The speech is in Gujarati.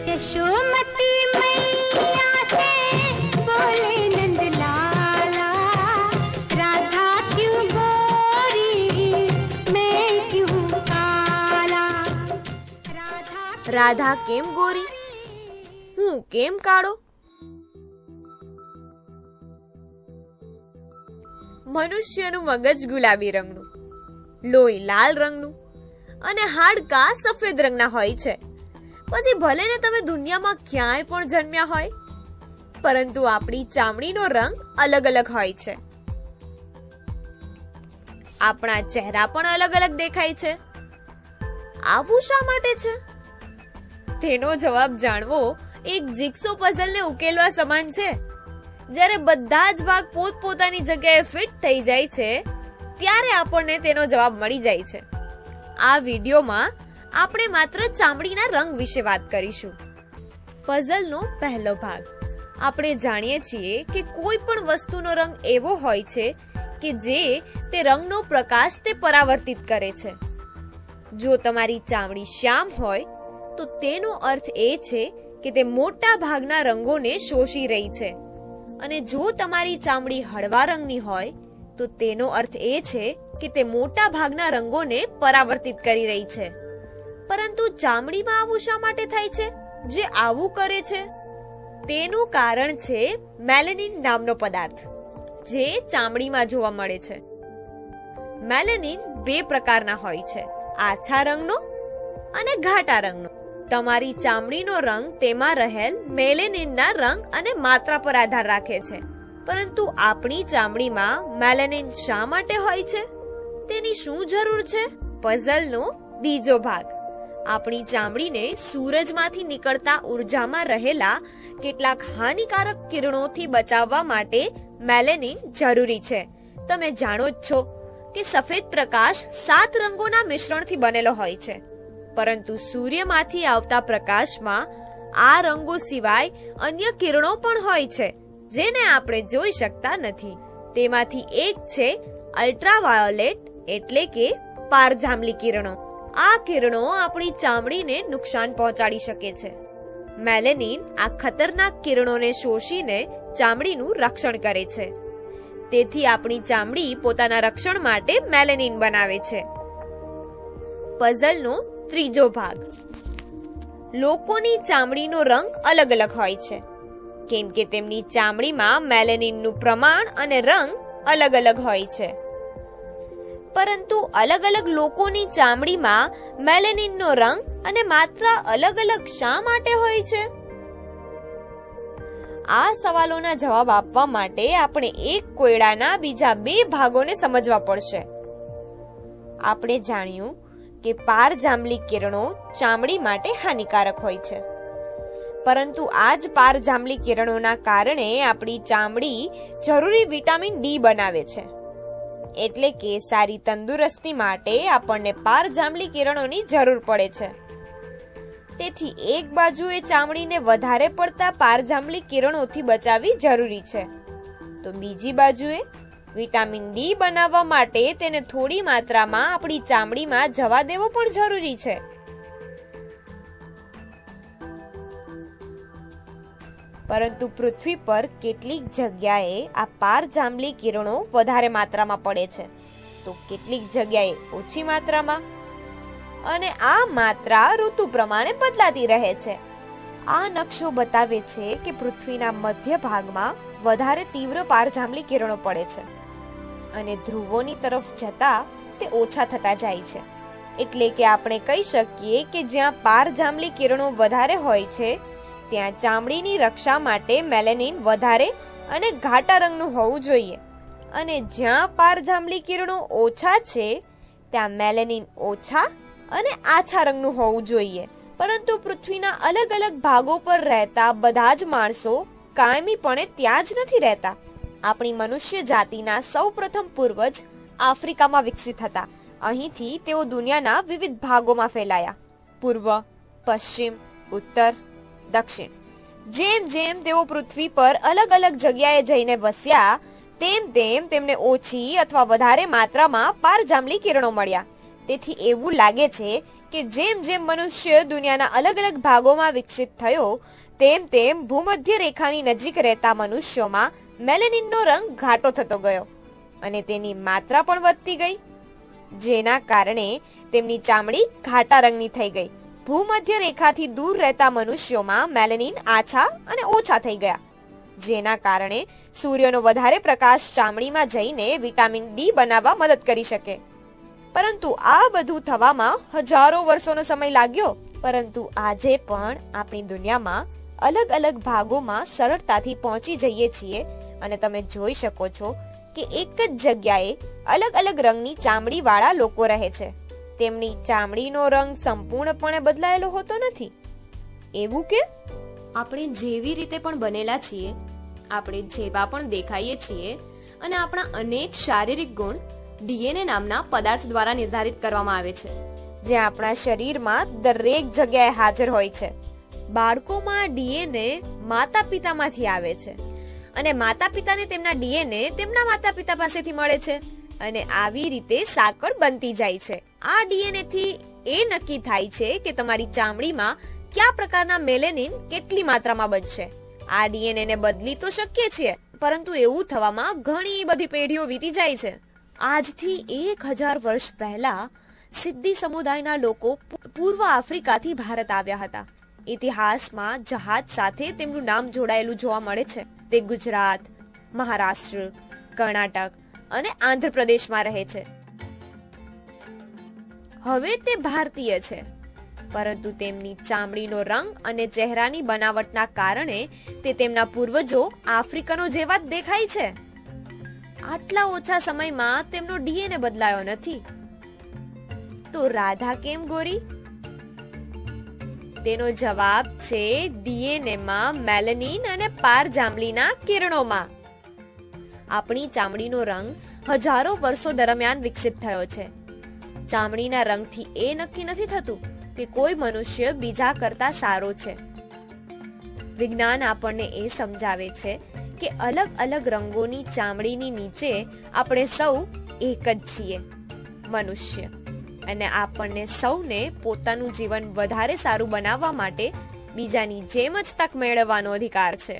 यशोमती मैया से बोले नंदलाला, राधा क्यों गोरी मैं क्यों काला। રાધા કેમ ગોરી, હું કેમ કાળો? મનુષ્યનું મગજ ગુલાબી રંગનું, લોહી લાલ રંગનું અને હાડકા સફેદ રંગના હોય છે. પછી ભલે ને તમે દુનિયામાં ક્યાંય પણ જન્મ્યા હોય, પરંતુ આપણી ચામડીનો રંગ અલગ અલગ હોય છે. આપણા ચહેરા પણ અલગ અલગ દેખાય છે. આવું શા માટે છે? તેનો જવાબ જાણવો એક જિગ્સો પઝલને ઉકેલવા સમાન છે. જ્યારે બધા જ ભાગ પોતપોતાની જગ્યાએ ફિટ થઈ જાય છે, ત્યારે આપણને તેનો જવાબ મળી જાય છે. આ વિડીયોમાં આપણે માત્ર ચામડીના રંગ વિશે વાત કરીશું. પઝલનો પહેલો ભાગ. આપણે જાણીએ છીએ કે કોઈ પણ વસ્તુનો રંગ એવો હોય છે કે જે તે રંગનો પ્રકાશ તે પરાવર્તિત કરે છે. જો તમારી ચામડી શ્યામ હોય તો તેનો અર્થ એ છે કે તે મોટા ભાગના રંગોને શોષી રહી છે, અને જો તમારી ચામડી હળવા રંગની હોય તો તેનો અર્થ એ છે કે તે મોટા ભાગના રંગોને પરાવર્તિત કરી રહી છે. પરંતુ ચામડીમાં આવું શા માટે થાય છે? જે આવું કરે છે તેનું કારણ છે મેલેનિન નામનો પદાર્થ, જે ચામડીમાં જોવા મળે છે. મેલેનિન બે પ્રકારના હોય છે, આછા રંગનો અને ઘાટા રંગનો. તમારી ચામડીનો રંગ તેમાં રહેલ મેલેનિનના રંગ અને માત્રા પર આધાર રાખે છે. પરંતુ આપણી ચામડીમાં મેલેનિન શા માટે હોય છે? તેની શું જરૂર છે? પઝલનો બીજો ભાગ. આપણી ચામડીને સૂરજમાંથી નીકળતા ઉર્જામાં રહેલા કેટલાક હાનિકારક કિરણોથી બચાવવા માટે મેલેનિન જરૂરી છે. તમે જાણો જ છો કે સફેદ પ્રકાશ 7 રંગોના મિશ્રણથી બનેલો હોય છે, પરંતુ સૂર્યમાંથી આવતા પ્રકાશમાં આ રંગો સિવાય અન્ય કિરણો પણ હોય છે, જેને આપણે જોઈ શકતા નથી. તેમાંથી એક છે અલ્ટ્રાવાયોલેટ, એટલે કે પારજાંબલી કિરણો. આ કિરણો આપણી ચામડીને નુકસાન પહોંચાડી શકે છે. મેલેનિન આ ખતરનાક કિરણોને શોષીને ચામડીનું રક્ષણ કરે છે. તેથી આપણી ચામડી પોતાના રક્ષણ માટે મેલેનિન બનાવે છે. પઝલનો ત્રીજો ભાગ. લોકોની ચામડીનો રંગ અલગ અલગ હોય છે, કેમ કે તેમની ચામડીમાં મેલેનિનનું પ્રમાણ અને રંગ અલગ અલગ હોય છે. પરંતુ અલગ અલગ લોકોની ચામડીમાં મેલેનિનનો રંગ અને માત્રા અલગ અલગ શા માટે હોય છે? આ સવાલોના જવાબ આપવા માટે આપણે એક કોયડાના બીજા 2 ભાગોને સમજવા પડશે. આપણે જાણ્યું કે પારજાંબલી કિરણો ચામડી માટે હાનિકારક હોય છે, પરંતુ આ જ પારજાંબલી કિરણોના કારણે આપણી ચામડી જરૂરી વિટામિન ડી બનાવે છે. એટલે કે સારી તંદુરસ્તી માટે આપણને પારજાંબલી કિરણોની જરૂર પડે છે. તેથી એક બાજુએ ચામડીને વધારે પડતા પારજાંબલી કિરણોથી બચાવવી જરૂરી છે, તો બીજી બાજુએ વિટામિન ડી બનાવવા માટે તેને થોડી માત્રામાં આપણી ચામડીમાં જવા દેવો પણ જરૂરી છે. પરંતુ પૃથ્વી પર કેટલીક જગ્યાએ આ પારજાંબલી કિરણો વધારે માત્રામાં પડે છે, તો કેટલીક જગ્યાએ ઓછી માત્રામાં, અને આ માત્રા ઋતુ પ્રમાણે બદલાતી રહે છે. આ નકશો બતાવે છે કે પૃથ્વીના મધ્ય ભાગમાં વધારે તીવ્ર પારજાંબલી કિરણો પડે છે, અને ધ્રુવોની તરફ જતા તે ઓછા થતા જાય છે. એટલે કે આપણે કહી શકીએ કે જ્યાં પારજાંબલી કિરણો વધારે હોય છે ત્યાં ચામડીની રક્ષા માટે મેલેનિન વધારે અને ઘાટા રંગનું હોવું જોઈએ, અને જ્યાં પારજાંબલી કિરણો ઓછા છે ત્યાં મેલેનિન ઓછા અને આછા રંગનું હોવું જોઈએ. પરંતુ પૃથ્વીના અલગ અલગ ભાગો પર રહેતા બધા જ માણસો કાયમીપણે ત્યાં જ નથી રહેતા. આપણી મનુષ્ય જાતિના સૌપ્રથમ પૂર્વજ આફ્રિકામાં વિકસિત હતા. અહીંથી તેઓ દુનિયાના વિવિધ ભાગોમાં ફેલાયા, પૂર્વ, પશ્ચિમ, ઉત્તર, દક્ષિણ. જેમ જેમ તેઓ પૃથ્વી પર અલગ અલગ જગ્યાએ જઈને વસ્યા, તેમ તેમ તેમને ઓછી અથવા વધારે માત્રામાં પારજાંબલી કિરણો મળ્યા. તેથી એવું લાગે છે કે જેમ જેમ મનુષ્ય દુનિયાના અલગ અલગ ભાગોમાં વિકસિત થયો તેમ તેમ ભૂમધ્ય રેખાની નજીક રહેતા મનુષ્યોમાં મેલેનિનનો રંગ ઘાટો થતો ગયો અને તેની માત્રા પણ વધતી ગઈ, જેના કારણે તેમની ચામડી ઘાટા રંગની થઈ ગઈ. ભૂમધ્ય રેખાથી દૂર રહેતા મનુષ્યોમાં મેલેનિન આછા અને ઓછા થઈ ગયા, જેના કારણે સૂર્યનો વધારે પ્રકાશ ચામડીમાં જઈને વિટામિન ડી બનાવવા મદદ કરી શકે. પરંતુ આ બધું થવામાં હજારો વર્ષોનો સમય લાગ્યો. પરંતુ આજે પણ આપણી દુનિયામાં અલગ અલગ ભાગોમાં સરળતાથી પહોંચી જઈએ છીએ અને તમે જોઈ શકો છો કે એક જ જગ્યાએ અલગ અલગ રંગની ચામડી વાળા લોકો રહે છે. તેમની ચામડીનો રંગ સંપૂર્ણપણે બદલાયેલો હોતો નથી. એવું કે આપણે જેવી રીતે પણ બનેલા છીએ, આપણે જેવા પણ દેખાઈએ છીએ અને આપણા અનેક શારીરિક ગુણ ડીએનએ નામના પદાર્થ દ્વારા નિર્ધારિત કરવામાં આવે છે, જે આપણા શરીરમાં દરેક જગ્યાએ હાજર હોય છે. બાળકોમાં ડીએનએ માતા પિતામાંથી આવે છે અને માતા પિતાને તેમના ડીએનએ તેમના માતા પિતા પાસેથી મળે છે અને આવી રીતે સાંકળ બનતી જાય છે. આ ડીએનએ થી એ નક્કી થાય છે કે તમારી ચામડીમાં કયા પ્રકારના મેલેનિન કેટલી માત્રામાં બનશે. આ ડીએનએ ને બદલી તો શકીએ છીએ, પરંતુ એવું થવામાં ઘણી બધી પેઢીઓ વીતી જાય છે. આજથી 1000 વર્ષ પહેલા સિદ્દી સમુદાયના લોકો પૂર્વ આફ્રિકાથી ભારત આવ્યા હતા. ઇતિહાસમાં જહાજ સાથે તેમનું નામ જોડાયેલું જોવા મળે છે. તે ગુજરાત, મહારાષ્ટ્ર, કર્ણાટક અને આંધ્રપ્રદેશમાં રહે છે. હવે તે ભારતીય છે, પરંતુ તેમની ચામડીનો રંગ અને ચહેરાની બનાવટના કારણે તે તેમના પૂર્વજો આફ્રિકનો જેવા જ દેખાય છે. આટલા ઓછા સમયમાં તેમનો ડીએનએ બદલાયો નથી. તો રાધા કેમ ગોરી? તેનો જવાબ છે ડીએનએ માં મેલેનિન અને પારજાંબલીના કિરણોમાં. આપણી ચામડીનો રંગ હજારો વર્ષો દરમિયાન વિકસિત થયો છે. ચામડીના રંગથી એ નક્કી નથી થતું કે કોઈ મનુષ્ય બીજા કરતા સારો છે. વિજ્ઞાન આપણને એ સમજાવે છે કે અલગ અલગ રંગોની ચામડીની નીચે આપણે સૌ એક જ છીએ, મનુષ્ય. અને આપણને સૌને પોતાનું જીવન વધારે સારું બનાવવા માટે બીજાની જેમ જ તક મેળવવાનો અધિકાર છે.